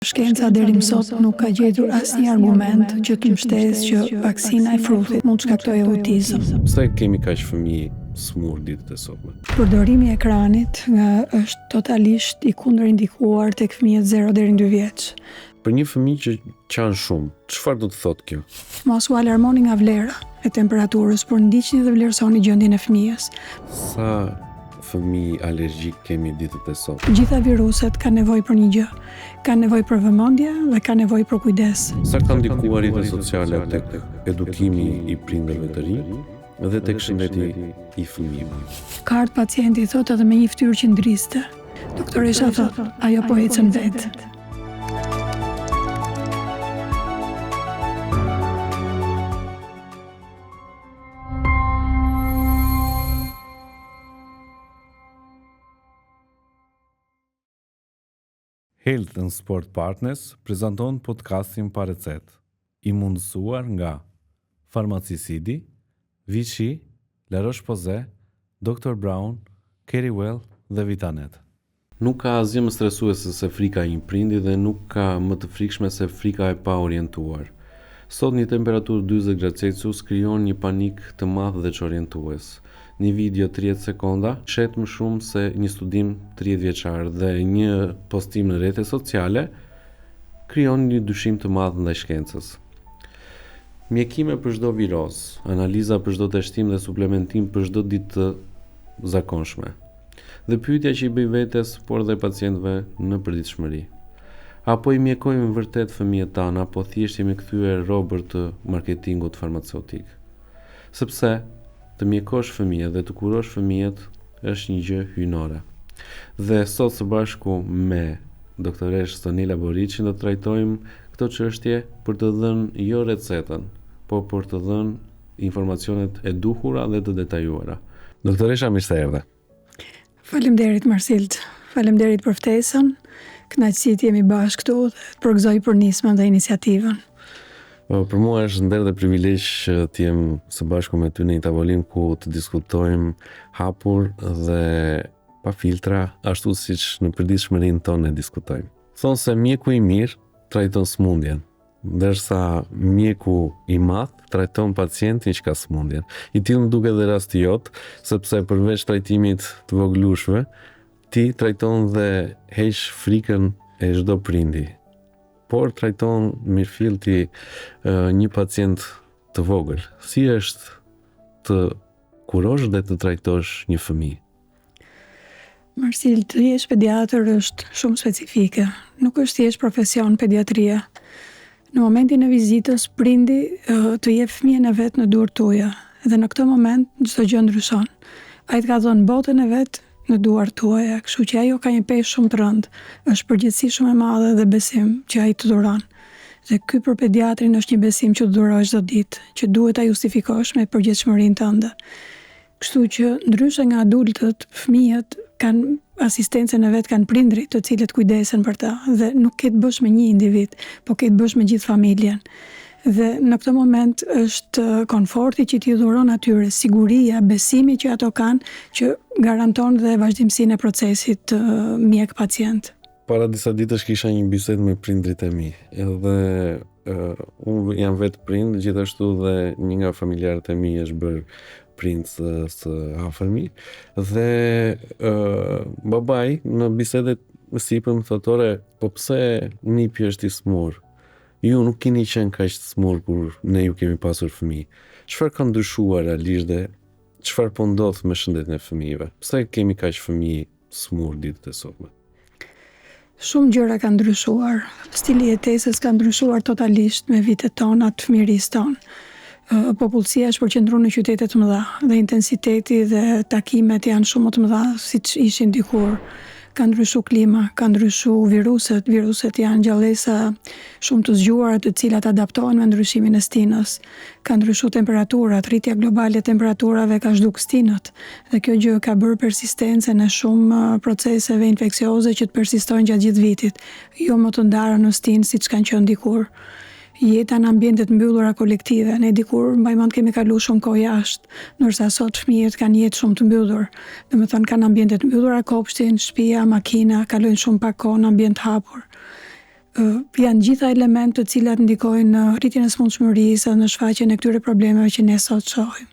shkenca deri më sot nuk ka gjetur asnjë argument që të mbështesë që vaksina e fruthit mund të shkaktojë autizëm. Pse kemi kaq fëmijë smur ditët e sotme? Përdorimi i ekranit është totalisht i kundërindikuar tek fëmijët 0 deri në 2 vjeç. Për një fëmijë që qan shumë, çfarë do të thotë kjo? Mos u alarmoni nga vlera e temperaturës, por ndiqni dhe vlerësoni gjendjen e fëmijës. Sa fëmijë alergjik kemi ditët e sotme? Gjitha viruset kanë nevojë për një gjë, kanë nevojë për vëmendje dhe kanë nevojë për kujdes. Sa kanë ndikuar rrjetet sociale tek edukimi i prindërve të rinj dhe tek shëndeti i fëmijëve? Kartë pacienti thotë edhe me një fytyrë që ndriste. Doktoresha thotë, ajo po ecën vetë. Health and Sport Partners prezanton podcastin pa recetë, i mundësuar nga Farmaci Sidi, Vichy, La Roche-Posay, Dr. Brown, Kerrywell dhe Vitanet. Nuk ka asgjë më stresuese se frika e një prindi dhe nuk ka më të frikshme se frika e pa orientuar. Sot një temperaturë 40 gradë Celsius krijon një panik të madh dhe çorientues. Një video 30 sekonda shet më shumë se një studim 30 vjeçar dhe një postim në rrjetet sociale krijon një dyshim të madh ndaj shkencës. Mjekime për çdo viroz, analiza për çdo teshtim dhe suplementim për çdo ditë të zakonshme. Dhe pyetja që i bëj vetes, por dhe pacientëve në përditshmëri. Apo i mjekojmë vërtet fëmijët tanë, apo thjesht jemi kthyer robër të marketingut farmaceutik? Sepse të mjekosh fëmijët dhe të kurosh fëmijët është një gjë hyjnore. Dhe sot së bashku me doktoresh Sonila Boriçi do të trajtojmë këto çështje për të dhënë jo recetën, por për të dhënë informacionet e duhura dhe të detajuara. Doktoresha, mirë se erdhe. Faleminderit Marsilt. Faleminderit për ftesën. Kënaqësi të jemi bashkë këtu dhe të përgëzoj për nismën dhe iniciativën. Për mua është nder dhe privilegj që të jem së bashku me ty në një tavolinë ku të diskutojmë hapur dhe pa filtra, ashtu siç në përditshmërinë tonë ne diskutojmë. Thonë se mjeku i mirë trajton smundjen, ndërsa mjeku i madh trajton pacientin që ka smundjen. I tillë më duket dhe rasti jot, sepse përveç trajtimit të voglushve, ti trajton dhe heq frikën e çdo prindi. Por trajton mirëfillti një pacient të vogël. Si është të kurosh dhe të trajtosh një fëmijë? Marsil, të jesh pediatër është shumë specifike. Nuk është thjesht profesion pediatria. Në momentin e vizitës, prindi të jep fëmijën e vet në duart tuaja. Dhe në këtë moment çdo gjë ndryshon. Ai të ka dhënë botën e vet në duart tuaja, kështu që ajo ka një peshë shumë të rëndë, është përgjegjësi shumë e madhe dhe besim që ai të dhuron. Dhe ky për pediatrin është një besim që durosh çdo ditë, që duhet ta justifikosh me përgjegjësinë tënde. Kështu që ndryshe nga adultët, fëmijët kanë asistencën e vet, kanë prindrit të cilët kujdesen për ta dhe nuk ke të bësh me një individ, po ke të bësh me gjithë familjen. Dhe në këtë moment është komforti që t'i dhuron atyre, siguria, besimi që ato kanë, që garanton dhe vazhdimsinë e procesit mjek-pacient. Para disa ditësh kisha një bisedë me prindrit e mi, edhe unë jam vetë prind, gjithashtu dhe një nga familjarët e mi është bërë prind së afërmi, dhe babai në bisedet më sipër më thotore, po pse nipi është i smur? Ju nuk keni qenë kaq të smur kur ne ju kemi pasur fëmijë. Çfarë ka ndryshuar realisht dhe çfarë po ndodh me shëndetin e fëmijëve? Pse kemi kaq fëmijë smur ditët e sotme? Shumë gjëra kanë ndryshuar. Stili i jetesës ka ndryshuar totalisht me vitet tona të fëmirisë tonë. Popullsia është përqendruar në qytete të mëdha dhe intensiteti dhe takimet janë shumë më të mëdha siç ishin dikur. Ka ndryshuar klima, ka ndryshuar viruset janë gjallësa shumë të zgjuara të cilat adaptohen me ndryshimin e stinës. Ka ndryshuar temperaturat, rritja globale e temperaturave ka zhduk stinët dhe kjo gjë ka bërë persistencën e shumë proceseve infeksioze që të persistojnë gjatë gjithë vitit, jo më të ndara në stinë siç kanë qenë dikur. Jeta në ambientet mbyllura kolektive, ne dikur mbajmend kemi kalu shumë kohë jashtë, ndërsa sot fëmijët kanë jetë shumë të mbyllur. Domethënë kanë ambientet mbyllura, kopshtin, shtëpia, makina, kalojnë shumë pak kohë në ambient hapur. janë gjitha elementë të cilat ndikojnë në rritjen e smundshmërisë dhe në shfaqjen e këtyre problemeve që ne sot shohim.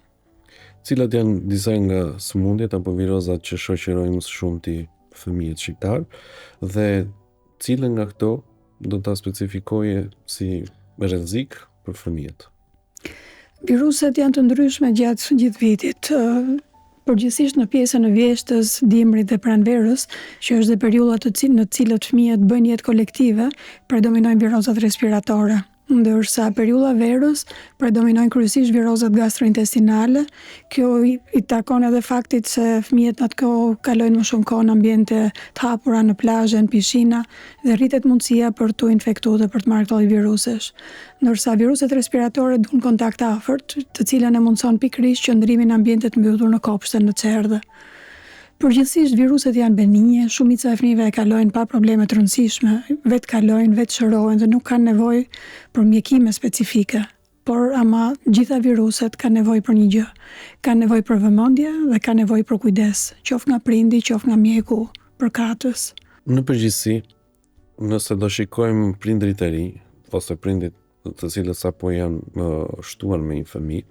Cilat janë disa nga sëmundjet apo virozat që shoqërojnë më së shumti fëmijët shqiptar dhe cilën nga këto do ta specifikoje si rrezik për fëmijët? Viruset janë të ndryshme gjatë gjithë vitit. Përgjithsisht në pjesën e vjeshtës, dimrit dhe pranverës, që është dhe periudha në të cilët fëmijët bëjnë jetë kolektive, predominojnë virozat respiratore. Ndërsa periudha verës predominojnë kryesisht virozat gastrointestinale. Kjo i takon edhe faktit se fëmijët në atë kohë kalojnë më shumë kohë në ambiente të hapura, në plazhe, në pishina dhe rritet mundësia për të infektuar dhe për të marrë këto virusesh. Ndërsa viruset respiratore duan kontakt afërt, të cilën e mundson pikërisht qëndrimin në ambiente të mbyllur në kopshte, në çerdhe. Përgjithsisht viruset janë benigje, shumica e fëmijëve e kalojnë pa probleme të rëndësishme, vetë kalojnë, vetë shërohen dhe nuk kanë nevojë për mjekime specifike. Por ama gjitha viruset kanë nevojë për një gjë, kanë nevojë për vëmendje dhe kanë nevojë për kujdes, qoftë nga prindi, qoftë nga mjeku përkatës. Në përgjithësi, nëse do shikojmë prindrit e ri ose prindrit të cilët sapo janë shtuar me një fëmijë,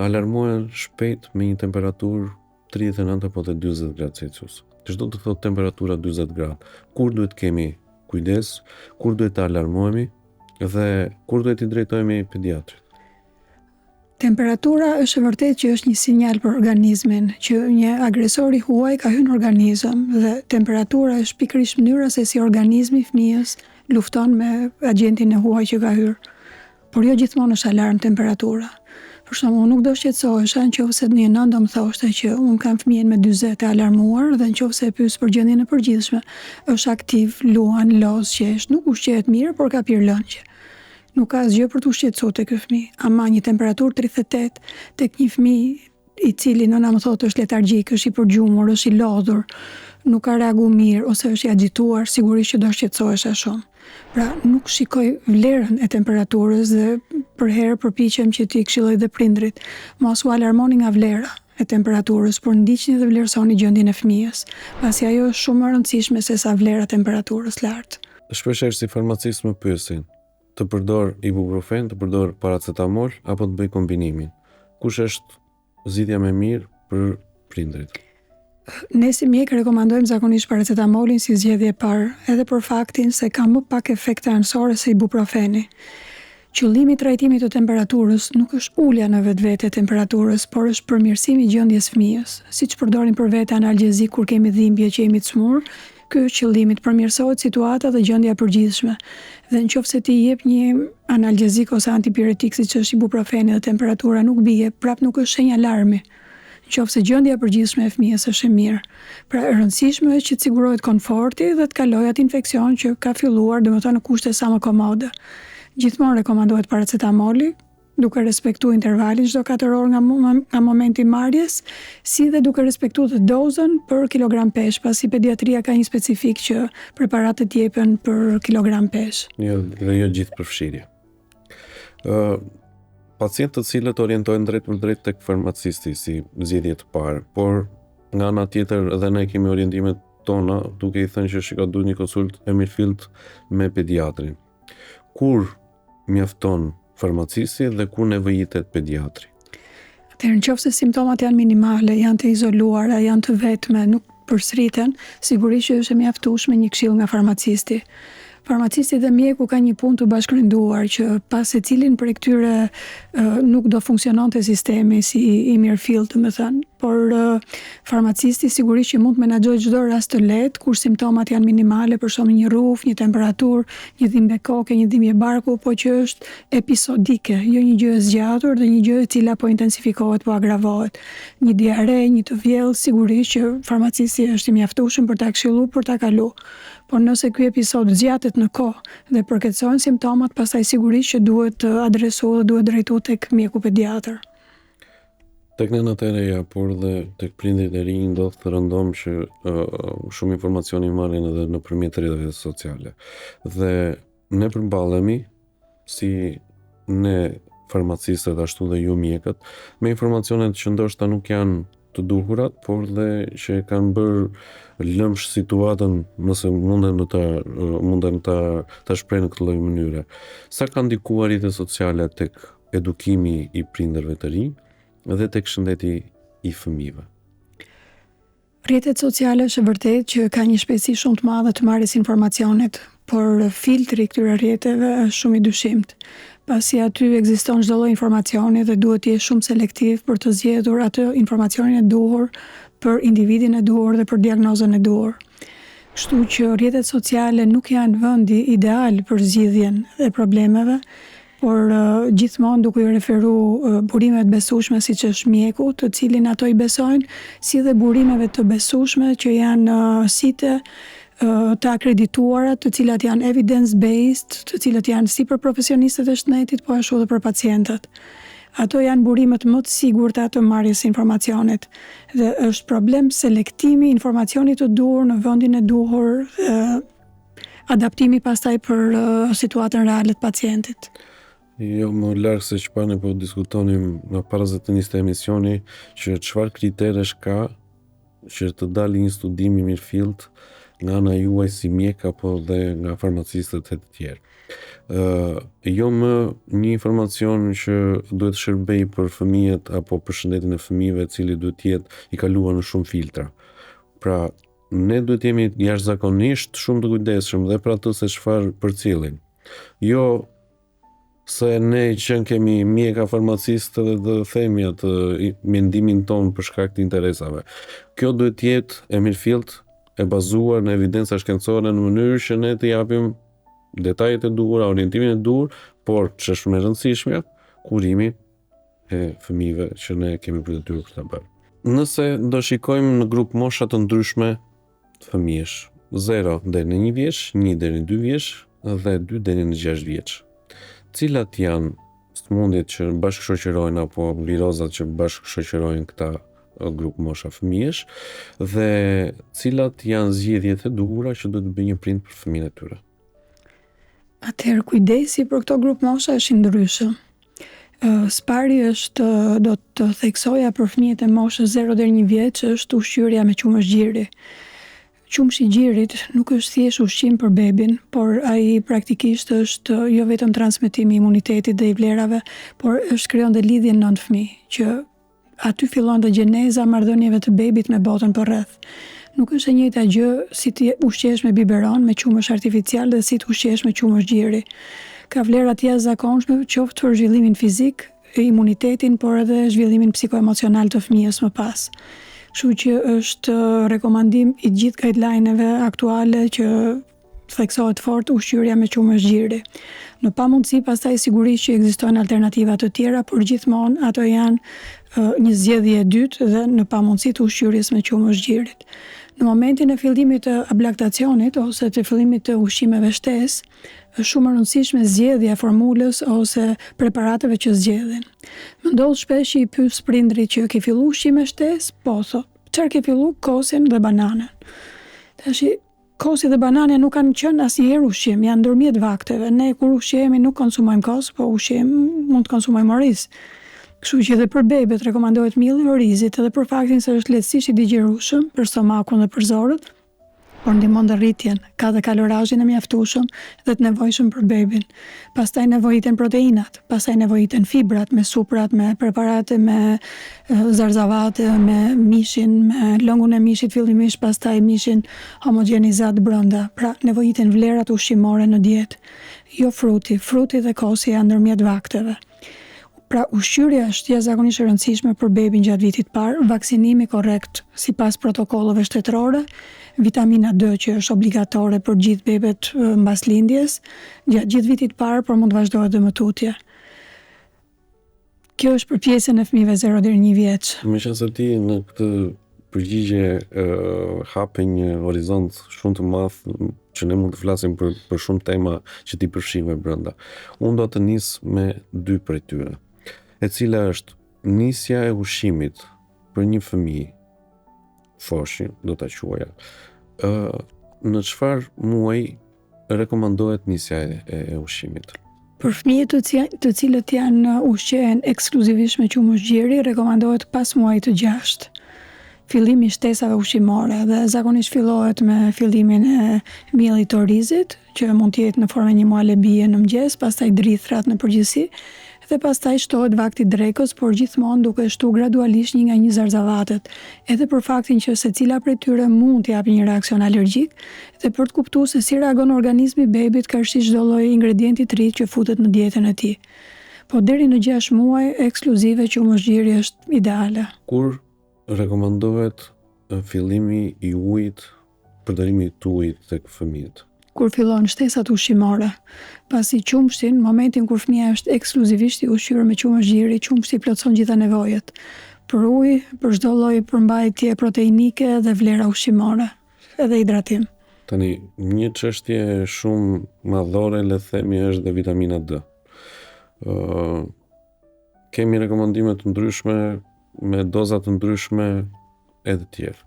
alarmohen shpejt me një temperaturë 39 apo 40 gradë Celsius. Çdo të thotë temperatura 40 gradë. Kur duhet kemi kujdes, kur duhet të alarmohemi dhe kur duhet i drejtohemi pediatrit? Temperatura është vërtet që është një sinjal për organizmin, që një agresor i huaj ka hyrë në organizëm dhe temperatura është pikërisht mënyra se si organizmi i fëmijës lufton me agentin e huaj që ka hyrë. Por jo gjithmonë është alarm temperatura. Për shembull, unë nuk do shqetësohesha nëse një nën do më thoshte që unë kam fëmijën me 40 e alarmuar dhe nëse e pyes për gjendjen e përgjithshme, është aktiv, luan, loz, qesh, nuk ushqehet mirë, por ka pirë lëngje. Nuk ka asgjë për të ushqetësuar tek ky fëmijë, ama një temperaturë 38 tek një fëmijë i cili nëna më thotë është letargjik, është i përgjumur, është i lodhur, nuk ka reaguar mirë ose është i agituar, sigurisht që do shqetësohesha shumë. Pra, nuk shikoj vlerën e temperaturës dhe për herë përpiqem që t'i këshilloj dhe prindrit, mos u alarmoni nga vlera e temperaturës, por ndiqni dhe vlerësoni gjendjen e fëmijës, pasi ajo është shumë më e rëndësishme se sa vlera e temperaturës lartë. Shpeshherë si farmacist më pyesin, të përdor ibuprofen, të përdor paracetamol apo të bëj kombinimin. Kush është zgjidhja më mirë për prindrit? Ne si mjek rekomandojmë zakonisht paracetamolin si zgjedhje e parë, edhe për faktin se ka më pak efekte anësore se ibuprofeni. Qëllimi i trajtimit të temperaturës nuk është ulja në vetvete e temperaturës, por është përmirësimi i gjendjes fëmijës. Siç përdorin për vete analgjezik kur kemi dhimbje që jemi të smur, ky është qëllimi, të përmirësohet situata dhe gjendja e përgjithshme. Dhe nëse ti jep një analgjezik ose antipiretik siç është ibuprofeni dhe temperatura nuk bie, prap nuk është shenjë alarmi. Nëse gjendja e përgjithshme e fëmijës është e mirë. Pra, e rëndësishme është që të sigurohet komforti dhe të kalojë atë infeksion që ka filluar, domethënë në kushte sa më komode. Gjithmonë rekomandohet paracetamoli, duke respektuar intervalin çdo 4 orë nga momenti i marrjes, si dhe duke respektuar dozën për kilogram peshë, pasi pediatria ka një specifik që preparatet jepen për kilogram peshë. Jo gjithë përfshirje. Pacientët cilët orientohen drejt për drejt tek farmacisti si zgjedhje të parë, por nga ana tjetër edhe ne kemi orientimet tona duke i thënë që shikoj duhet një konsult e mirëfillt me pediatrin. Kur mjafton farmacisti dhe kur nevojitet pediatri? Atëherë nëse simptomat janë minimale, janë të izoluara, janë të vetme, nuk përsëriten, sigurisht që është e mjaftueshme një këshill nga farmacisti. Farmacisti dhe mjeku ka një punë të bashkërenduar që pas secilin prej këtyre nuk do funksiononte sistemi si i mirëfillt, domethënë, por farmacisti sigurisht që mund të menaxhojë çdo rast të lehtë kur simptomat janë minimale, për shembull një rruf, një temperaturë, një dhimbje koke, një dhimbje barku, po që është episodike, jo një gjë e zgjatur dhe një gjë e cila po intensifikohet, po agravohet. Një diare, një të vjellë, sigurisht që farmacisti është i mjaftueshëm për ta këshilluar, për ta kaluar. Por nëse ky episod zgjatet në kohë dhe përkeçojnë simptomat, pastaj sigurisht që duhet adresuar dhe duhet drejtuar tek mjeku pediatër. Tek nënat e reja, por dhe tek prindrit e rinj ndodh të rëndom që shumë informacioni marrin edhe nëpërmjet rrjeteve sociale. Dhe ne përballemi si ne farmacistët ashtu dhe ju mjekët me informacionet që ndoshta nuk janë të duhurat, por dhe që kanë bërë lëmsh situatën nëse munden ta shpreh në këtë lloj mënyre. Sa kanë ndikuar rrjetet sociale tek edukimi i prindërve të rinj dhe tek shëndeti i fëmijëve? Rrjetet sociale është vërtet që ka një shpejtësi shumë të madhe të marrjes informacionit, por filtri i këtyre rrjeteve është shumë i dyshimt. Pasi aty ekziston çdo lloj informacioni dhe duhet të jesh shumë selektiv për të zgjedhur atë informacionin e duhur për individin e duhur dhe për diagnozën e duhur. Kështu që rrjetet sociale nuk janë vendi ideal për zgjidhjen e problemeve, por gjithmonë duke i referu burimeve të besueshme siç është mjeku, të cilin ato i besojnë, si dhe burimeve të besueshme që janë site të akredituara, të cilat janë evidence-based, të cilat janë si për profesionistët e shëndetit, po ashtu edhe për pacientët. Ato janë burimet më të sigurta të marrjes së informacionit dhe është problem selektimi i informacionit të duhur në vendin e duhur, adaptimi pastaj për situatën reale të pacientit. Jo, më larg se çfarë po diskutonim në para se të nisë emisioni, që çfarë kriteresh ka që të dalë një studim i mirëfillt nga ana juaj si mjek apo dhe nga farmacistët e të tjerë. Jo më një informacion që duhet shërbej për fëmijët apo për shëndetin e fëmijëve, i cili duhet të jetë i kaluar në shumë filtra. Pra, ne duhet jemi jashtëzakonisht shumë të kujdesshëm dhe për atë se çfarë përcjellin. Jo se ne që kemi mjeka farmacistë dhe të themi atë mendimin ton për shkak të interesave. Kjo duhet të jetë e mirëfillt, e bazuar në evidenca shkencore në mënyrë që ne të japim detajet e duhura, orientimin e duhur, por që është më e rëndësishme, kurimin e fëmijëve që ne kemi për detyrë për ta bërë. Nëse do shikojmë në grup mosha të ndryshme të fëmijësh, 0 deri në 1 vjeç, 1 deri në 2 vjeç dhe 2 deri në 6 vjeç. Cilat janë sëmundjet që bashkëshoqërojnë apo virozat që bashkëshoqërojnë këta grup mosha fëmijësh dhe cilat janë zgjedhjet e duhura që duhet të bëjë një prind për fëmijën e tyre? Atëherë kujdesi për këto grup mosha është i ndryshëm. Spari është, do të theksoja për fëmijët e moshës 0 deri 1 vjeç, është ushqyerja me qumësh gjiri. Qumshi i gjirit nuk është thjesht ushqim për bebin, por ai praktikisht është jo vetëm transmetimi i imunitetit dhe i vlerave, por është krijon dhe lidhjen nën fëmijë, që aty fillon dhe gjeneza e marrëdhënieve të bebit me botën përreth. Nuk është e njëjta gjë si të ushqesh me biberon, me qumësh artificial dhe si të ushqesh me qumësh gjiri. Ka vlera të jashtëzakonshme qoftë për zhvillimin fizik, imunitetin, por edhe zhvillimin psikoemocional të fëmijës më pas. Kështu që është rekomandim i gjithë guideline-eve aktuale që theksohet fort ushqyerja me qumësh gjiri. Në pamundësi pastaj sigurisht që ekzistojnë alternativa të tjera, por gjithmonë ato janë një zgjedhje e dytë dhe në pamundësi të ushqyerjes me qumësh gjirit. Në momentin e fillimit të ablaktacionit ose të fillimit të ushqimeve shtesë, është shumë e rëndësishme zgjedhja e formulës ose preparateve që zgjedhin. Më ndodh shpesh që i pyes prindrit që ke filluar ushqime shtesë? Po, thot. Çfarë ke filluar? Kosin dhe bananën. Tash kosi dhe banane nuk kanë qenë asnjëherë ushqim, janë ndërmjet vakteve. Ne kur ushqehemi nuk konsumojmë kos, po mund të konsumojmë oriz. Kështu që edhe për bebet rekomandohet milli i orizit, edhe për faktin se është lehtësisht i digjerueshëm për stomakun dhe për zorët, por ndihmon rritjen, ka dhe kalorazhin e mjaftueshëm dhe të nevojshëm për bebin. Pastaj nevojiten proteinat, pastaj nevojiten fibrat me suprat, me preparate, me zarzavate, me mishin, me lëngun e mishit fillimisht, pastaj mishin homogenizat brenda. Pra nevojiten vlerat ushqimore në dietë. Jo fruti dhe kosi janë ndërmjet vakteve. Pra ushqyerja është jashtëzakonisht e rëndësishme për bebin gjatë vitit parë, vaksinimi korrekt sipas protokolleve shtetërore, vitamina D që është obligatore për gjithë bebet mbas lindjes, gjatë gjithë vitit parë, por mund të vazhdohet dhe më tutje. Kjo është për pjesën e fëmijëve 0 deri 1 vjeç. Meqense ti në këtë përgjigje hape një horizont shumë të madh që ne mund të flasim për shumë tema që ti përfshive brenda. Unë do të nis me 2 prej tyre, e cila është nisja e ushqimit për një fëmijë, foshi, do ta quaja. Në çfarë muaj rekomandohet nisja e ushqimit? Për fëmijët të cilët janë ushqehen ekskluzivisht me qumësh gjiri, rekomandohet pas muajit të 6. fillimi i shtesave ushqimore dhe zakonisht fillohet me fillimin e miellit të orizit, që mund të jetë në formën një muhalebie në mëngjes, pastaj drithrat në përgjithësi, dhe pastaj shtohet vakti drekës, por gjithmonë duke shtu gradualisht një nga një zarzavatet, edhe për faktin që secila prej tyre mund të japë një reakcion alergjik dhe për të kuptuar se si reagon organizmi bebit kërkësisht çdo lloj ingredienti të ri që futet në dietën e tij. Po deri në 6 muaj ekskluzive qumëshgjiri është ideale. Kur rekomandohet fillimi i ujit, përdorimi i ujit tek fëmijët? Kur fillon shtesat ushqimore, pasi qumshtin, në momentin kur fëmia është ekskluzivisht i ushqyer me qumëshgjiri, qumshti plotson gjitha nevojat për ujë, për çdo lloj përmbajtje proteinike dhe vlera ushqimore, edhe hidratim. Tani, një çështje shumë madhore, le të themi, është dhe vitamina D. Kemi rekomandime të ndryshme me doza të ndryshme edhe tjerë.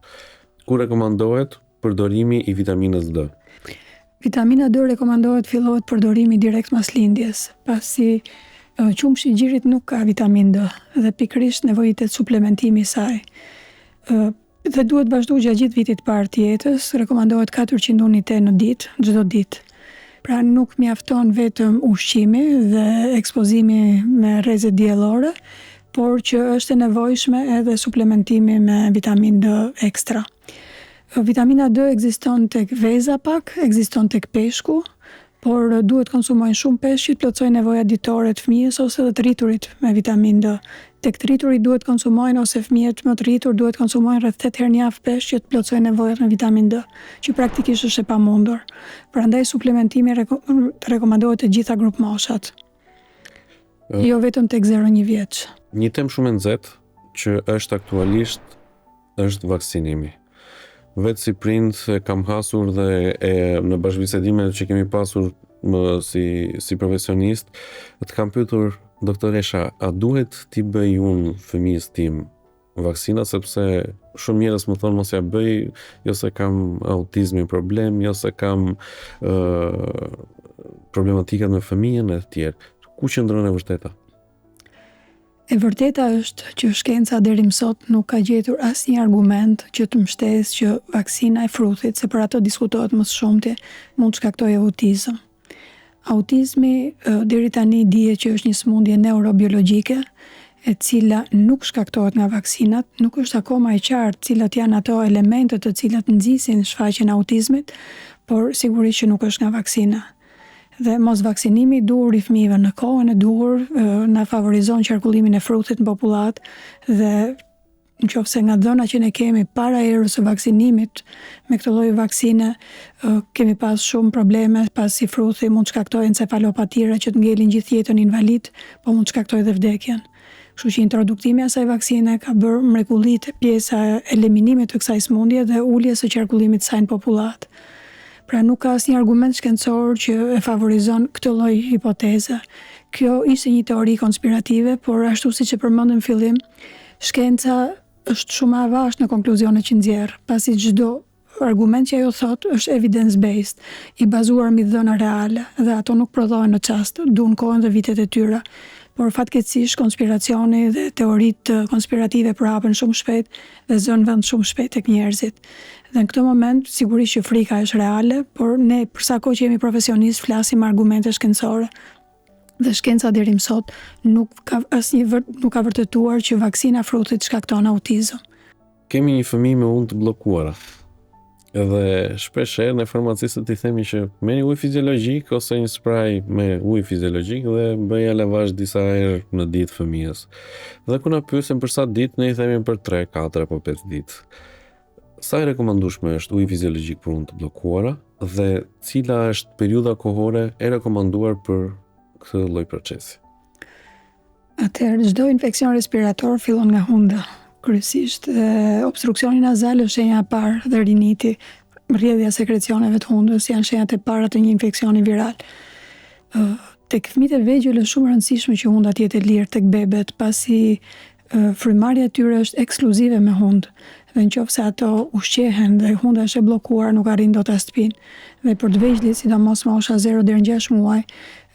Ku rekomandohet përdorimi i vitaminës D? Vitamina D rekomandohet fillohet përdorimi direkt pas lindjes, pasi qumshi i gjirit nuk ka vitaminë D dhe pikërisht nevojitet suplementimi i saj. Dhe duhet vazhdu gjatë gjithë vitit parë të jetës, rekomandohet 400 unite në ditë, çdo ditë. Pra nuk mjafton vetëm ushqimi dhe ekspozimi me rrezë diellore, por që është e nevojshme edhe suplementimi me vitaminë D ekstra. Vitamina D ekziston tek veza pak, ekziston tek peshku, por duhet konsumojnë shumë peshq që të plotësojnë nevojat ditore të fëmijës ose të rriturit me vitaminë D. Tek të rriturit duhet konsumojnë ose fëmijët më të rritur duhet konsumojnë rreth 8 herë në javë peshq që të plotësojnë nevojat me vitaminë D, që praktikisht është e pamundur. Prandaj suplementimi rekomandohet të gjitha grup moshat. Jo vetëm tek 0-1 vjeç. Një temë shumë e nxehtë që është aktualisht është vaksinimi. Vetë si prind kam hasur dhe në bashkëbisedimet që kemi pasur si profesionist, të kam pyetur doktoresha, a duhet t'i bëj unë fëmijës tim vaksina, sepse shumë njerëz më thonë mos ja bëj, jo se kam autizmi problem, jo se kam problematikat me fëmijën e tjerë. Ku qëndron e vërteta? E vërteta është që shkenca deri më sot nuk ka gjetur asnjë argument që të mbështesë që vaksina e fruthit, se për ato diskutohet më së shumti, mund të shkaktojë autizëm. Autizmi deri tani dihet që është një sëmundje neurobiologjike, e cila nuk shkaktohet nga vaksinat, nuk është akoma e qartë cilat janë ato elementet të cilat nxisin shfaqjen e autizmit, por sigurisht që nuk është nga vaksina. Dhe mos vaksinimi i duhur i fëmijëve në kohën e duhur na favorizon qarkullimin e fruthit në popullat dhe nëse nga dhëna që ne kemi para erës së vaksinimit me këtë lloj vaksine kemi pas shumë probleme, pasi fruthi mund të shkaktojë encefalopatira që të ngelin gjithë jetën invalid, po mund të shkaktojë edhe vdekjen. Kështu që introduktimi i asaj vaksine ka bërë mrekullit pjesa e eliminimit të kësaj sëmundje dhe uljes së qarkullimit të saj në popullat. Pra nuk ka asnjë argument shkencor që e favorizon këtë lloj hipoteze. Kjo ishte një teori konspirative, por ashtu siç e përmendëm në fillim, shkenca është shumë e avashtë në konkluzionet që nxjerr, pasi çdo argument që ajo thot është evidence-based, i bazuar mbi dhëna reale, dhe ato nuk prodhohen në çast, duan kohën dhe vitet e tyre. Por fatkeqësisht konspiracioni dhe teoritë konspirative përhapen shumë shpejt dhe zën vend shumë shpejt tek njerëzit. Dhe në këtë moment sigurisht që frika është reale, por ne për sa kohë që jemi profesionistë flasim me argumente shkencore. Dhe shkenca deri më sot nuk ka vërtetuar që vaksina fruthit shkakton autizëm. Kemi një fëmijë me unë të bllokuara. Edhe shpesh ne farmacistët i themi që merrni ujë fiziologjik ose një spray me ujë fiziologjik dhe bëja lavash disa herë në ditë fëmijës. Dhe kur na pyesen për sa ditë, ne i themi për 3, 4 apo 5 ditë. Sa e rekomandueshme është uji fiziologjik për unë të bllokuara dhe cila është periudha kohore e rekomanduar për këtë lloj procesi? Atëherë çdo infeksion respirator fillon nga hunda. Kryesisht, obstruksioni nazal është shenja e parë dhe riniti, rrjedhja e sekrecioneve të hundës janë shenjat e para të një infeksioni viral. Tek fëmijët e vegjël është shumë e rëndësishme që hunda të jetë e lirë tek bebet, pasi frymarrja e tyre është ekskluzive me hundë. Dhe nëse ato ushqehen dhe hunda është e bllokuar, nuk arrin dot as të pinë. Dhe për të vegjëlit, sidomos mosha 0 deri në 6 muaj,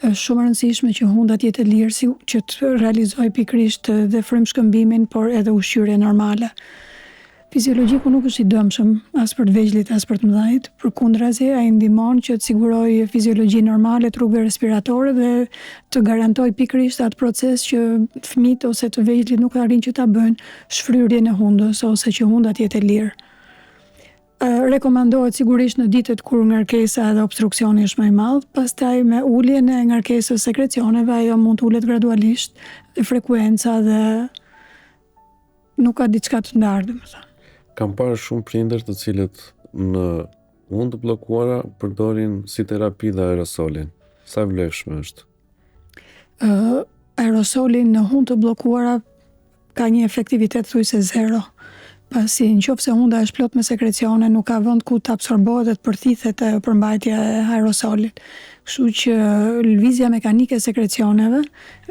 është shumë e rëndësishme që hunda të jetë e lirë që të realizojë pikërisht dhe frymshkëmbimin, por edhe ushqyerje normale. Fiziologjiku nuk është i dëmshëm as për të vegjëlit as për të mëdhajt, përkundrazi ai ndihmon që të sigurojë fiziologji normale të rrugëve respiratore dhe të garantoj pikërisht atë proces që fëmijët ose të vegjëlit nuk arrin që ta bëjnë, shfryrjen e hundës ose që hunda të jetë e lirë. Rekomandohet sigurisht në ditët kur ngarkesa dhe obstruksioni është më i madh, pastaj me uljen e ngarkesës sekrecioneve ajo mund të ulet gradualisht dhe frekuenca dhe nuk ka diçka të ndarë, domethënë. Kam parë shumë prindër të cilët në unë të bllokuara përdorin si terapi dhe aerosolin. Sa vlefshme është? Aerosoli në hund të bllokuara ka një efektivitet thuajse zero. Pasi nëse hunda është plot me sekrecione, nuk ka vend ku të absorbohet dhe të përthithet përmbajtja e aerosolit. Kështu që lëvizja mekanike e sekrecioneve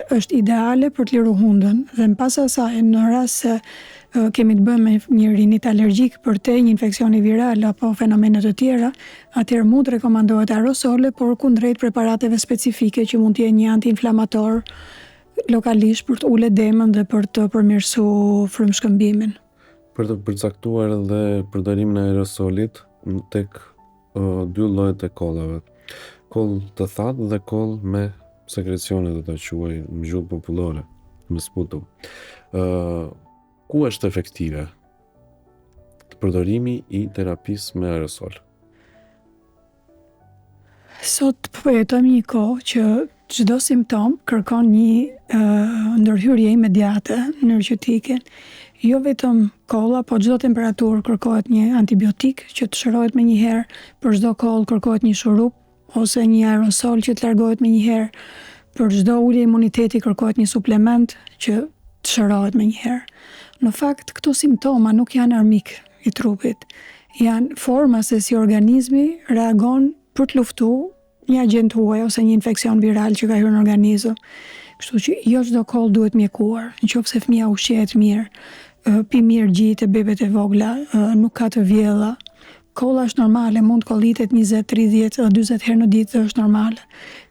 është ideale për të liruar hundën dhe në pas asaj në rast se kemi të bëjmë me një rinit alergjik për te një infeksioni viral apo fenomene të tjera, atëherë mund të rekomandohet aerosole, por kundrejt preparateve specifike që mund të jenë një antiinflamator lokalisht për të ulur demën dhe për të përmirësuar frymshkëmbimin. Për të përcaktuar edhe përdorimin e aerosolit tek dy llojet e kollave. Koll të thatë dhe koll me sekrecione, do ta quaj në gjuhë popullore, me sputum. Ku është efektive të përdorimi i terapisë me aerosol? Sot po jetojmë një kohë që çdo simptom kërkon një ndërhyrje imediate energjetike. Jo vetëm kolla, po çdo temperaturë kërkohet një antibiotik që të shërohet me një herë, për çdo koll kërkohet një shurup ose një aerosol që të largohet me një herë, për çdo ulje imuniteti kërkohet një suplement që të shërohet me një herë. Në fakt, këto simptoma nuk janë armik i trupit, janë forma se si organizmi reagon për të luftuar një agent huaj ose një infeksion viral që ka hyrë në organizëm. Kështu që jo çdo koll duhet mjekuar. Nëse fëmia ushqehet mirë, pi mirë gjijtë e bebet e vogla, nuk ka të vjella, kolla është normale, mund kollitet 20, 30, 40 herë në ditë dhe është normale.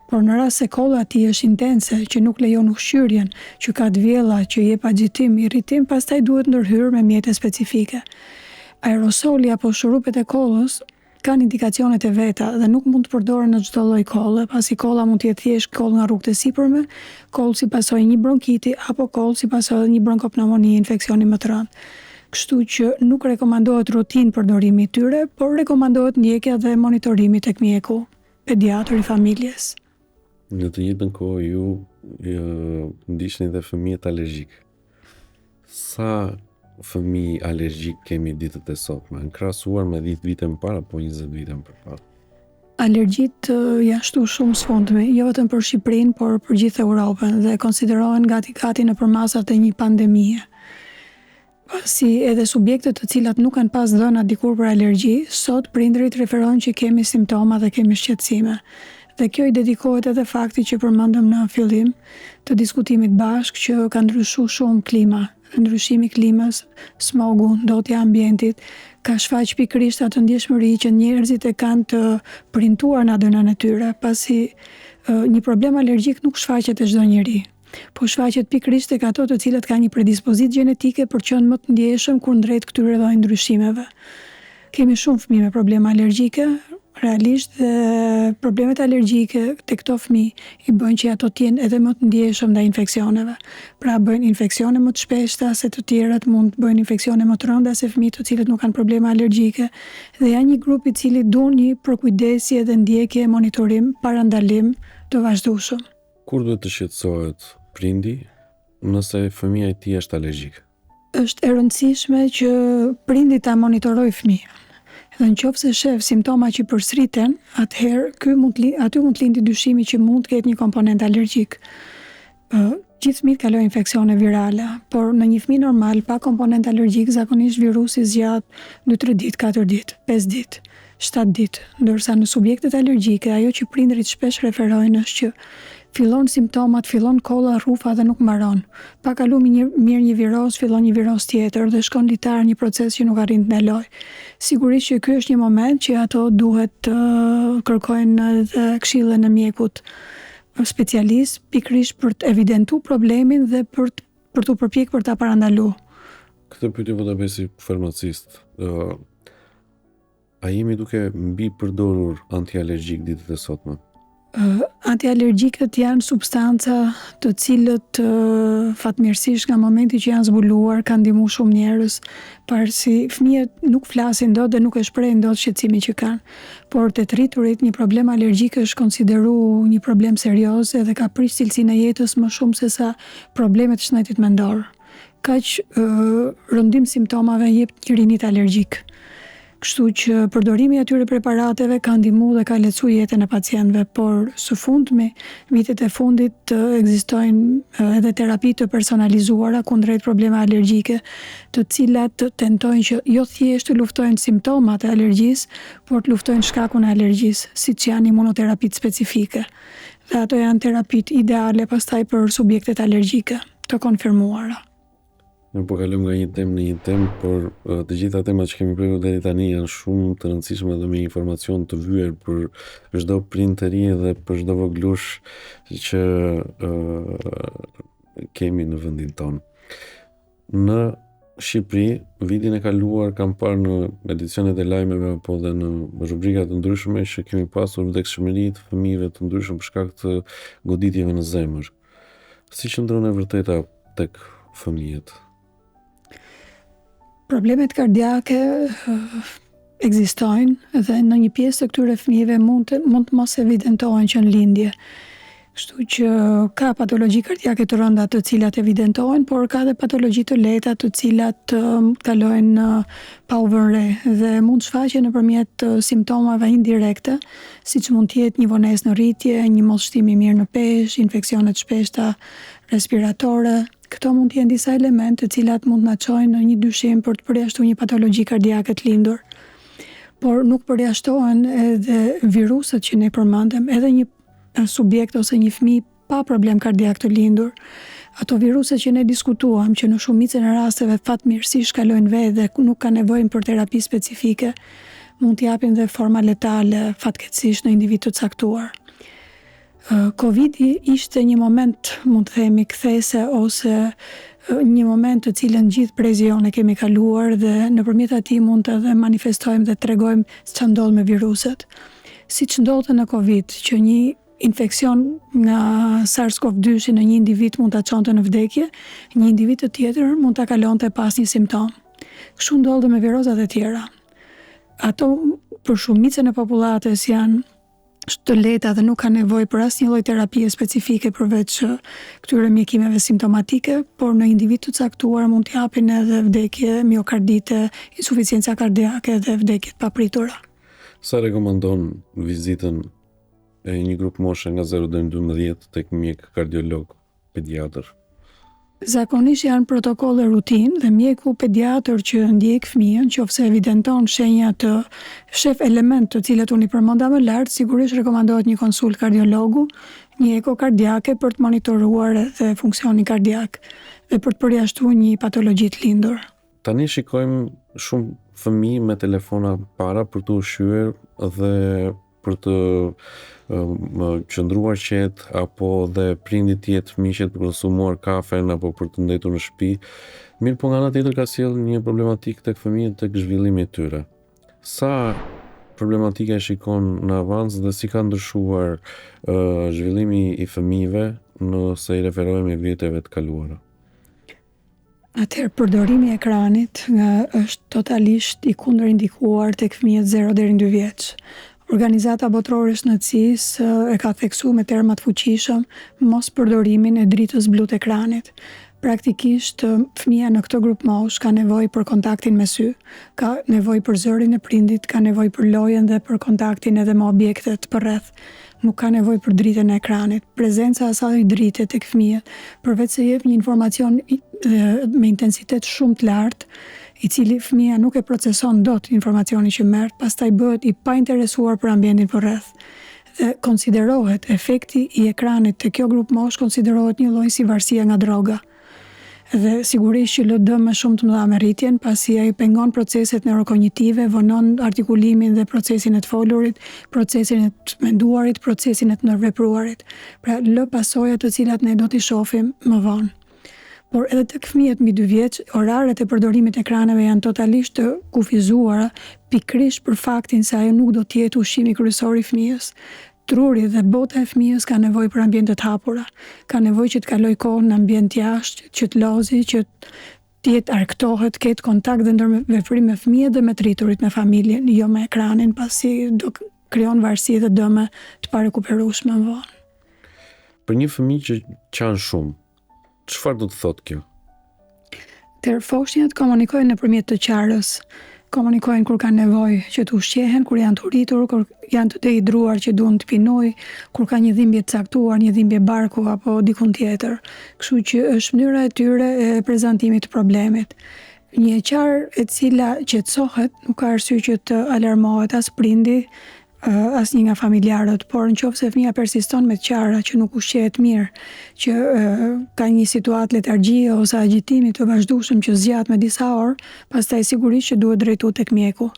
Por në rast se kolla e tij është intense, që nuk lejon ushqyrjen, që ka të vjella, që jep agjitim, irritim, pastaj duhet ndërhyrë me mjete specifike. Aerosoli apo shurupet e kollës kanë indikacionet e veta dhe nuk mund të përdoren në çdo lloj kolle, pasi kolla mund të jetë thjesht koll nga rrugët e sipërme, koll si pasojë një bronkiti apo koll si pasojë një bronkopneumoni, infeksioni më të rëndë. Kështu që nuk rekomandohet rutinë përdorimi i tyre, por rekomandohet ndjekja dhe monitorimi tek mjeku, pediatri i familjes. Në të njëjtën kohë ju ndiqni dhe fëmijët alergjik. Sa fëmijë alergjik kemi ditët e sotme, në krahasuar me 10 vite më parë apo 20 vite më parë? Alergjitë janë shtu shumë sfundme, jo vetëm për Shqipërinë, por për gjithë Europën dhe konsiderohen gati në përmasat e një pandemie. Pasi edhe subjektet të cilat nuk kanë pas dhëna dikur për alergji, sot prindërit referojnë që kemi simptoma dhe kemi shqetësime. Dhe kjo i dedikohet edhe fakti që përmendëm në fillim të diskutimit bashk që ka ndryshuar shumë klima. Ndryshimi i klimës, smogu, ndotja e ambientit, ka shfaq pikërisht atë ndjeshmëri që njerëzit e kanë të printuar në ADN-n e tyre, pasi një problem alergjik nuk shfaqet te çdo njeri, po shfaqet pikërisht tek ato të cilët kanë një predispozitë gjenetike për qenë më të ndjeshëm kundrejt këtyre lloj ndryshimeve. Kemi shumë fëmijë me probleme alergjike, realisht dhe problemet alergjike tek këto fëmijë i bëjnë që ato të jenë edhe më të ndjeshëm ndaj infeksioneve. Pra bëjnë infeksione më të shpeshta se të tjerat, mund të bëjnë infeksione më të rënda se fëmijët të cilët nuk kanë probleme alergjike dhe janë një grup i cili duan një përkujdesje dhe ndjekje, monitorim, parandalim të vazhdueshëm. Kur duhet të shqetësohet prindi nëse fëmia i tij është alergjik? Është e rëndësishme që prindi ta monitorojë fëmijën. Dhe nëse shef simptoma që përsëriten, atëherë aty mund të lindi dyshimi që mund të ketë një komponent alergjik. Gjithë fëmijët kalojnë infeksione virale, por në një fëmijë normal pa komponent alergjik zakonisht virusi zgjat 2-3 ditë, 4 ditë, 5 ditë, 7 ditë, ndërsa në subjektet alergjike ajo që prindërit shpesh referojnë është që fillon simptomat, fillon kolla, rrufa dhe nuk mbaron. Pa kalu mirë një viroz, fillon një viroz tjetër dhe shkon litar një proces që nuk arrin të ndaloj. Sigurisht që ky është një moment që ato duhet të kërkojnë edhe këshillën e mjekut specialist, pikërisht për të evidentuar problemin dhe për të përpjekur për ta parandaluar. Këtë pyetje po ta bëj si farmacist. A jemi duke mbi përdorur antialergjik ditët e sotme? Antialergjikët janë substanca të cilët fatmirësisht nga momenti që janë zbuluar kanë ndihmuar shumë njerëz, parësi fëmijët nuk flasin dot dhe nuk e shprehin dot shqetësimin që kanë. Por te të rriturit një problem alergjik është konsideruar një problem serioz dhe ka prish cilësinë e jetës më shumë se sa problemet e shëndetit mendor. Kaq rëndim simptomave jep një rinit alergjik. Kështu që përdorimi i atyre preparateve ka ndihmuar dhe ka lehtësuar jetën e pacientëve, por së fundmi, vitet e fundit ekzistojnë edhe terapi të personalizuara kundrejt problemeve alergjike, të cilat tentojnë që jo thjesht të luftojnë simptomat e alergjisë, por të luftojnë shkakun e alergjisë, siç janë imunoterapitë specifike. Dhe ato janë terapitë ideale pastaj për subjektet alergjike, të konfirmuara. Ne po kalojmë nga një temë në një temë, por të gjitha temat që kemi prekur deri tani janë shumë të rëndësishme dhe me informacion të vyer për çdo prind të ri dhe për çdo voglush që kemi në vendin tonë. Në Shqipëri, vitin e kaluar kam parë në edicionet e lajmeve apo dhe në rubrika të ndryshme që kemi pasur vdekshmëri të fëmijëve të ndryshëm për shkak të goditjeve në zemër. Si qëndron e vërteta tek fëmijët? Problemet kardiake ekzistojnë dhe në një pjesë të këtyre fëmijëve mund të mos evidentohen që në lindje. Kështu që ka patologji kardiake të rënda të cilat evidentohen, por ka dhe patologji të lehta të cilat kalojnë pa u vënë re dhe mund shfaqen nëpërmjet simptomave indirekte, siç mund të jetë një vonesë në rritje, një mos shtimi i mirë në peshë, infeksione të shpeshta respiratore. Këto mund të jenë disa elemente të cilat mund na çojnë në një dyshim për të përjashtuar një patologji kardiake të lindur. Por nuk përjashtohen edhe viruset që ne përmendëm, edhe një subjekt ose një fëmijë pa problem kardiak të lindur. Ato viruset që ne diskutuam, që në shumicën e rasteve fatmirësisht kalojnë vetë dhe nuk kanë nevojë për terapi specifike, mund të japin dhe forma letale fatkeqësisht në individ të caktuar. Covidi ishte një moment, mund të themi, kthese ose një moment të cilën gjithë prezion e kemi kaluar dhe nëpërmjet atij mund të edhe manifestojmë dhe tregojmë ç'a ndodh me viruset. Siç ndodhte në Covid, që një infeksion nga SARS-CoV-2 në një individ mund ta çonte në vdekje, një individ të tjetër mund ta kalonte pas një simptom. Kështu ndodh me virozat e tjera. Ato për shumicën e popullatës janë të lehta dhe nuk ka nevojë për asnjë lloj terapie specifike përveç këtyre mjekimeve simptomatike, por në individ të caktuar mund të japin edhe vdekje miokardite, insuficiencia kardiake dhe vdekje të papritura. Sa rekomandon vizitën e një grup moshe nga 0 deri në 12 tek mjek kardiolog pediatër? Zakonisht janë protokolle rutinë dhe mjeku pediatër që ndjek fëmijën, nëse evidenton shenja të shef element të cilat unë i përmenda më lart, sigurisht rekomandohet një konsult kardiologu, një ekokardiake për të monitoruar edhe funksionin kardiak dhe për të përjashtuar një patologji të lindur. Tani shikojmë shumë fëmijë me telefona para për të ushqyer dhe për të qëndruar qetë apo dhe prindit tjetë fëmijët për konsumuar kafen apo për të ndetur në shtëpi. Mirë, po nga ana tjetër ka sjell një problematik tek fëmijët tek zhvillimi i tyre. Sa problematika e shikon në avans dhe si ka ndryshuar zhvillimi i fëmijëve nëse i referohemi viteve të kaluara? Atëherë, përdorimi i ekranit është totalisht i kundërindikuar tek fëmijët 0 deri në 2 vjeç. Organizata Botërore e Shëndetësisë e ka theksuar me terma të fuqishëm mos përdorimin e dritës blu të ekranit. Praktikisht, fëmia në këtë grup mosh ka nevojë për kontaktin me sy, ka nevojë për zërin e prindit, ka nevojë për lojën dhe për kontaktin edhe me objektet përreth. Nuk ka nevojë për dritën e ekranit. Prezenca e asaj drite tek fëmijët, përveç se jep një informacion me intensitet shumë të lartë, i cili fëmia nuk e proceson dot informacionin që merr, pastaj bëhet i painteresuar për ambientin përreth. Dhe konsiderohet efekti i ekranit te kjo grup mosh konsiderohet një lloj si varësia nga droga. Dhe sigurisht që lë dëm më shumë të mëdha me rritjen, pasi ai pengon proceset neurokognitive, vonon artikulimin dhe procesin e të folurit, procesin e të menduarit, procesin e të ndërvepruarit. Pra lë pasoja të cilat ne do t'i shohim më vonë. Por edhe tek fëmijët mbi 2 vjeç, oraret e përdorimit të ekraneve janë totalisht të kufizuara, pikërisht për faktin se ajo nuk do të jetë ushqimi kryesor i fëmijës. Truri dhe bota e fëmijës ka nevojë për ambiente të hapura, ka nevojë që të kaloj kohë në ambient jashtë, që të lozi, që të jetë arktohet, ketë kontakt dhe ndërveprim me fëmijët dhe me të rriturit, me familjen, jo me ekranin, pasi do krijon varësi dhe dëme të parekuperueshme më vonë. Për një fëmijë që qan shumë, çfarë do të thotë kjo? Foshnjat komunikojnë nëpërmjet të qarës, komunikojnë kur kanë nevojë që të ushqehen, kur janë të rritur, kur janë të dehidruar që duan të pinojë, kur ka një dhimbje të caktuar, një dhimbje barku apo dikun tjetër. Kështu që është mënyra e tyre e prezantimit të problemit. Një qarë e cila qetësohet, nuk ka arsye që të alarmohet as prindi, as një nga familjarët, por nëse fëmia persiston me qara që nuk ushqehet mirë, që ka një situatë letargjie ose agjitimi të vazhdueshëm që zgjat me disa orë, pastaj sigurisht që duhet drejtu tek mjeku.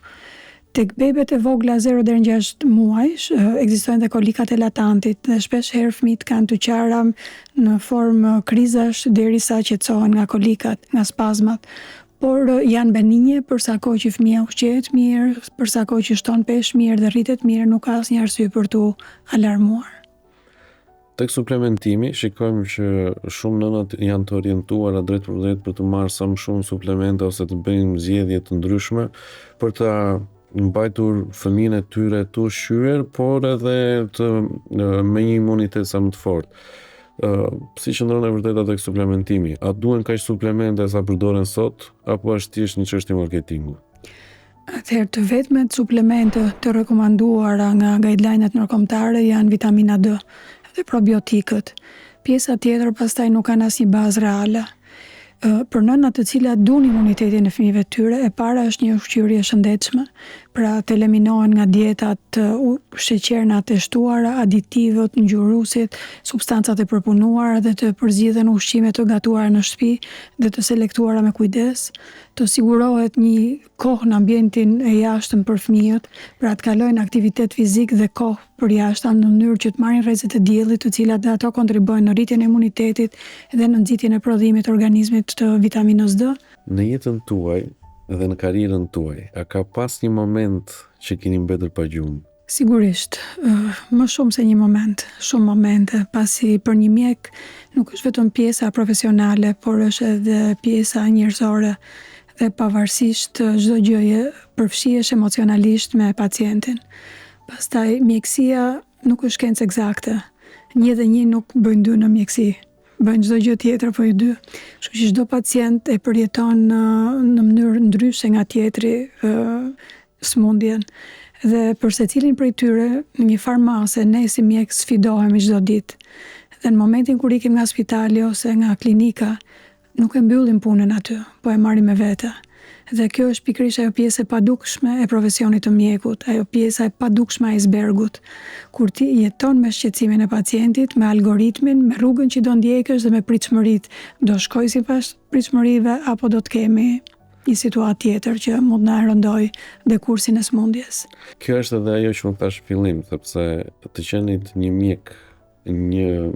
Tek bebet e vogla 0 deri në 6 muajsh ekzistojnë dhe kolikat e latantit dhe shpesh herë fëmijët kanë të qara në formë krizash derisa qetësohen nga kolikat, nga spazmat. Por janë benigje për sa kohë që fëmia ushqehet mirë, për sa kohë që shton peshë mirë dhe rritet mirë, nuk ka asnjë arsye për tu alarmuar. Tek suplementimi, shikojmë që shumë nënat janë të orientuara drejt për drejt për të marrë sa më shumë suplemente ose të bëjnë zgjedhje të ndryshme për të mbajtur fëmijën e tyre të ushqyer, por edhe me një imunitet sa më të fortë. Si qëndron e vërteta tek suplementimi? A duhen kaq suplemente sa përdoren sot, apo është thjesht një çështje marketingu? Atëherë të vetmet suplemente të rekomanduara nga guideline-et ndërkombëtare janë vitamina D dhe probiotikët. Pjesa tjetër pastaj nuk kanë asnjë bazë reale. Për nënat të cilat duan imunitetin e fëmijëve të tyre, e para është një ushqyerje e shëndetshme, pra të eliminohen nga dietat sheqernat e shtuara, aditivët, ngjyruesit, substancat e përpunuara dhe të përzgjidhen ushqime të gatuara në shtëpi dhe të selektuara me kujdes, të sigurohet një kohë në ambientin e jashtëm për fëmijët, pra të kalojnë aktivitet fizik dhe kohë për jashtëm në mënyrë që të marrin rrezet e diellit, të cilat dhe ato kontribuojnë në rritjen e imunitetit dhe në nxitjen e prodhimit të organizmit të vitaminës D. Në jetën tuaj dhe në karrierën tuaj, a ka pas një moment që keni mbetur pa gjumë? Sigurisht, më shumë se një moment, shumë momente, pasi për një mjek nuk është vetëm pjesa profesionale, por është edhe pjesa njerëzore dhe pavarësisht çdo gjëje përfshihesh emocionalisht me pacientin. Pastaj mjekësia nuk është shkencë eksakte. 1 dhe 1 nuk bëjnë 2 në mjekësi. Bëjnë çdo gjë tjetër po 2. Kështu që çdo pacient e përjeton në mënyrë ndryshe nga tjetri sëmundjen. Dhe për secilin prej tyre, në një farmase, ne si mjek sfidohemi çdo ditë. Dhe në momentin kur ikim nga spitali ose nga klinika, nuk e mbyllim punën aty, po e marrim me vete. Dhe kjo është pikërisht ajo pjesë e padukshme e profesionit të mjekut, ajo pjesa e padukshme e icebergut, kur ti jeton me shqetësimin e pacientit, me algoritmin, me rrugën që do ndjekësh dhe me pritshmëritë. Do shkoj sipas pritshmërive apo do të kemi një situatë tjetër që mund na rëndoj dekursin e sëmundjes. Kjo është edhe ajo që më thash në fillim, sepse të qenit një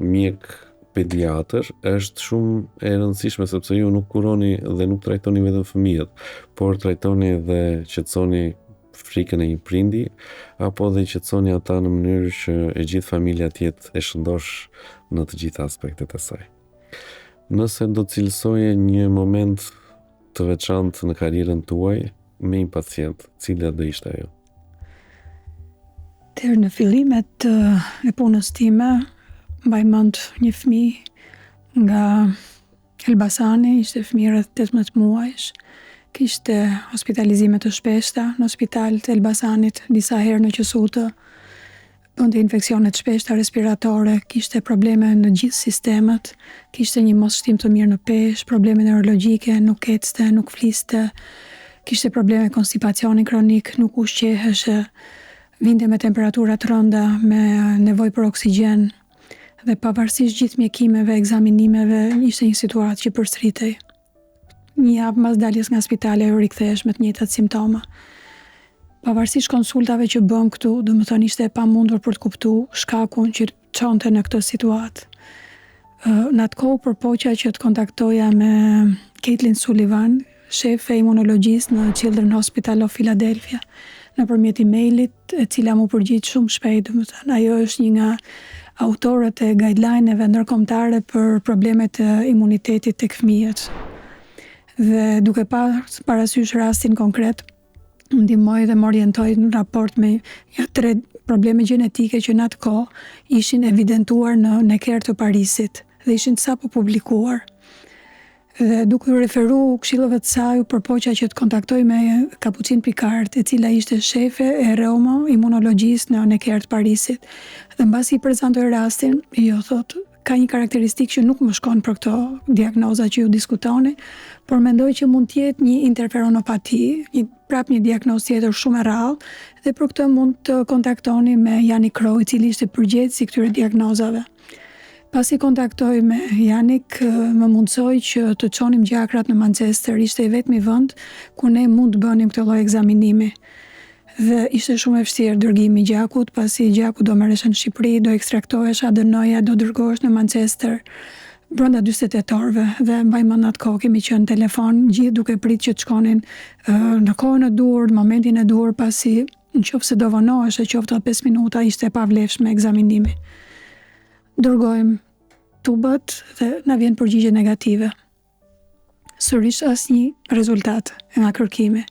mjek pediatër është shumë e rëndësishme, sepse ju nuk kuroni dhe nuk trajtoni vetëm fëmijët, por trajtoni dhe qetësoni frikën e një prindi, apo dhe qetësoni ata në mënyrë që e gjithë familja të jetë e shëndosh në të gjitha aspektet e saj. Nëse do të cilësoje një moment të veçantë në karrierën tuaj me një pacient, cila do ishte ajo? Në fillimet e punës time, mbaj mend një fëmijë nga Elbasani, ishte fëmijë rreth 18 muajsh, kishte hospitalizime të shpeshta në spital të Elbasanit, disa herë në qesutë, bënte infeksione të shpeshta respiratore, kishte probleme në gjithë sistemet, kishte një mosshtim të mirë në peshë, probleme neurologjike, nuk ecste, nuk fliste, kishte probleme konstipacioni kronik, nuk ushqeheshe, vinte me temperatura të rënda, me nevojë për oksigjen. Dhe pavarësisht gjithë mjekimeve, ekzaminimeve, ishte një situatë që përsëritej. Një javë pas daljes nga spitali ajo rikthehesh me të njëjtat simptoma. Pavarësisht konsultave që bën këtu, domethënë ishte e pamundur për të kuptuar shkakun që çonte në këtë situatë. Në atë kohë përpoqja që të kontaktoja me Caitlin Sullivan, shefe imunologjisë në Children's Hospital of Philadelphia, nëpërmjet emailit, e cila mu përgjigj shumë shpejt. Ajo është një nga autorët e guideline-eve ndërkombëtare për problemet e imunitetit tek fëmijët. Dhe duke parasysh rastin konkret, më ndihmoi dhe më orientoi në raport me 3 probleme gjenetike që në atë kohë ishin evidentuar në Necker të Parisit dhe ishin të sapo publikuar. Dhe duke referu këshillave të saj, përpoqja që të kontaktoj me Capucine Picard, e cila ishte shefe e reumo imunologjisë në Necker të Parisit. Dhe mbasi i prezantoi rastin, jo thotë, ka një karakteristikë që nuk më shkon për këto diagnoza që ju diskutoni, por mendoj që mund të jetë një interferonopati, një diagnozë tjetër shumë e rrallë, dhe për këtë mund të kontaktoni me Yannick Crowe, i cili ishte përgjegjës i këtyre diagnozave. Pasi kontaktoj me Yannick, më mundsoi që të çonim gjakrat në Manchester, ishte i vetmi vend ku ne mund të bënim këtë lloj ekzaminimi. Dhe ishte shumë e vështirë dërgimi i gjakut, pasi gjaku do merresh në Shqipëri, do ekstraktohesh ADN-ja, do dërgohesh në Manchester brenda 48 orëve. Dhe mbaj mend atë kohë kemi qenë në telefon, gjithë duke pritë që të shkonin në kohën e duhur, në momentin e duhur, pasi nëse do vonohesh e qoftë 5 minuta, ishte e pavlefshme ekzaminimi. Dërgojmë tubat dhe na vjen përgjigje negative. Sërish asnjë rezultat nga kërkimi.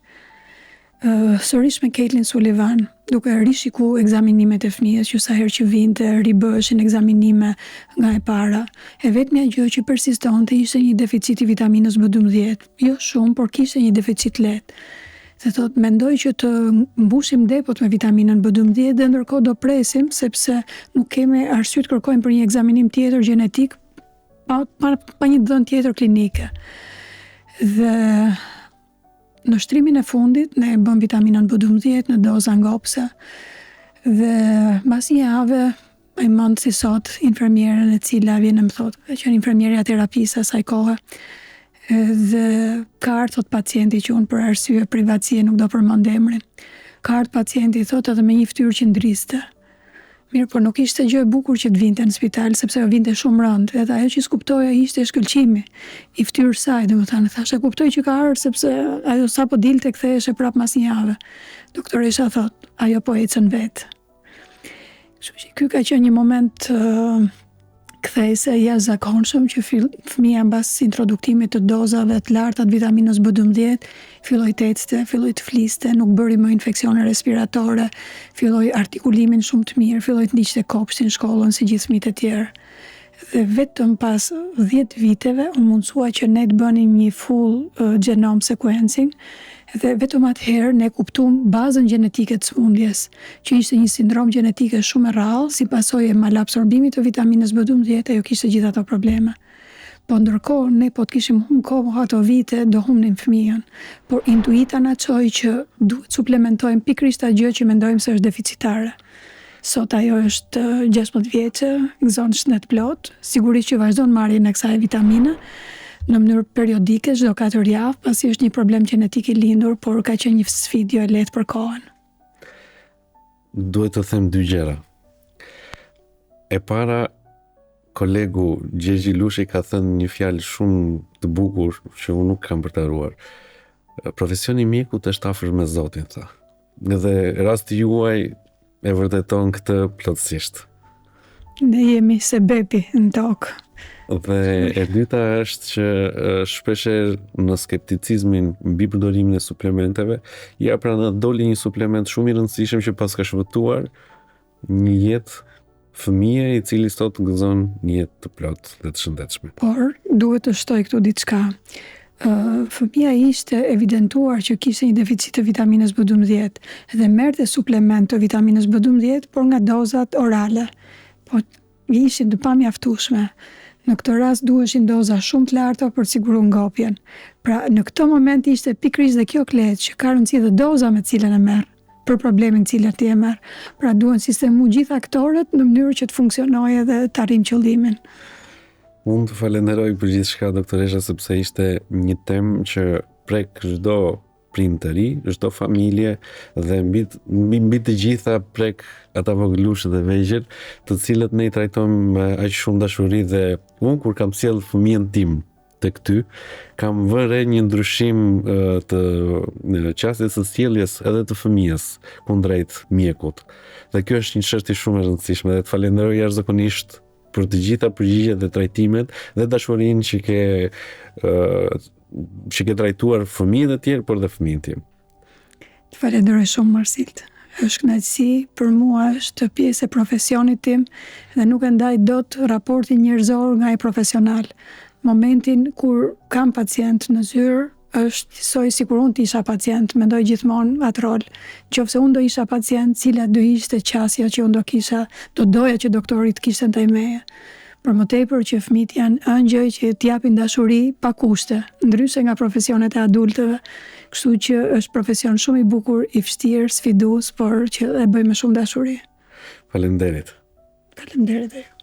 Sërish me Caitlin Sullivan, duke rishiku ekzaminimet e fëmijës, që sa herë që vinte, ribëshin ekzaminime nga e para. E vetmja gjë që persistonte ishte një deficit i vitaminës B12. Jo shumë, por kishte një deficit lehtë. Dhe thot, mendoj që të mbushim depot me vitaminën B12 dhe ndërkohë do presim, sepse nuk kemi arsye të kërkojmë për një ekzaminim tjetër gjenetik pa një dhënë tjetër klinike. Dhe në shtrimin e fundit ne bëm vitaminën B12 në doza ngopse dhe mbas një jave e mend si sot infermierën e cila vjen më thotë, ka qenë infermierja terapisë asaj kohe. Dhe ka ardhur pacienti që unë për arsye privatësie nuk do përmend emrin. Ka ardhur pacienti thotë edhe me një fytyrë që ndriste. Mirë, por nuk ishte gjë e bukur që të vinte në spital, sepse ajo vinte shumë rënd. Edhe ajo që skuptoja ishte shkëlqimi i fytyrës saj, domethënë thashë kuptoj që ka ardhur sepse ajo sapo dilte kthehej prapë mas një jave. Doktoresha thotë, ajo po ecën vetë. Kështu që ky ka qenë një moment kthejse jashtëzakonshëm që fëmia mbas introduktimit të dozave të larta të vitaminës B12 filloi të ecte, filloi të fliste, nuk bëri më infeksione respiratore, filloi artikulimin shumë të mirë, filloi të ndiqte kopshtin, shkollën si gjithë fëmijët e tjerë. Dhe vetëm pas 10 viteve u mundsua që ne të bënim një full genome sequencing dhe vetëm atëherë ne kuptuam bazën gjenetike të sëmundjes, që ishte një sindrom gjenetike shumë e rrallë, si pasojë e malabsorbimit të vitaminës B12, ajo kishte gjithë ato probleme. Po ndërkohë ne po të kishim humbur kohë ato vite, do humnim fëmijën, por intuita na çoi që duhet suplementojmë pikërisht atë gjë që mendojmë se është deficitare. Sot ajo është 16 vjeçe, gëzon shëndet plot, sigurisht që vazhdon marrjen e kësaj vitamine në mënyrë periodike çdo 4 javë, pasi është një problem gjenetik i lindur, por ka qenë një sfidë jo e lehtë për kohën. Duhet të them 2 gjëra. E para, kolegu Gjegji Lushi ka thënë një fjalë shumë të bukur që unë nuk kam për të haruar. Profesioni i mjekut është afër me Zotin, tha. Dhe rasti juaj e vërteton këtë plotësisht. Ne jemi sebepi në tokë. Dhe e dyta është që shpeshherë në skepticizmin mbi përdorimin e suplementeve, ja pra doli një suplement shumë i rëndësishëm që pas ka shvëtuar një jetë fëmije i cili sot gëzon një jetë të plot dhe të shëndetshme. Por duhet të shtoj këtu diçka. Fëmia ishte evidentuar që kishte një deficit të vitaminës B12 dhe merrte suplement të vitaminës B12, por nga dozat orale. Po ishin të pamjaftueshme. Në këtë rast duheshin doza shumë të larta për të siguruar ngopjen. Pra në këtë moment ishte pikërisht dhe kjo kletë që ka rëndësi dhe doza me cilën e merr për problemin cilën ti e merr. Pra duhen sistemu gjithë aktorët në mënyrë që të funksionojë dhe të arrijmë qëllimin. Unë të falenderoj për gjithçka, doktoresha, sepse ishte një temë që prek çdo prind të ri, çdo familje dhe mbi të gjitha prek ata vogëlush dhe vegjël, të cilët ne I trajtojmë me aq shumë dashuri dhe unë kur kam sjell fëmijën tim tek ty, kam vënë një ndryshim të qasjes së sjelljes edhe të fëmijës kundrejt mjekut. Dhe kjo është një çështje shumë e rëndësishme dhe të falenderoj jashtëzakonisht për të gjitha përgjigjet dhe trajtimet dhe dashurinë që ke trajtuar fëmijët e tjerë, por dhe fëmijën tim. Të falenderoj shumë Marsilt. Është kënaqësi për mua, është pjesë e profesionit tim dhe nuk e ndaj dot raportin njerëzor nga I profesional. Momentin kur kam pacient në zyrë, është njësoj sikur unë të isha pacient, mendoj gjithmonë atë rol. Qofse unë do isha pacient, cila do ishte qasja që unë do doja që doktorit kishte ndaj meje. Për më tepër që fëmijët janë ëngjëj që t'japin dashuri pa kushte, ndryshe nga profesionet e adultëve, kështu që është profesion shumë I bukur, I vështirë, sfidues, por që e bëj me shumë dashuri. Faleminderit. Faleminderit.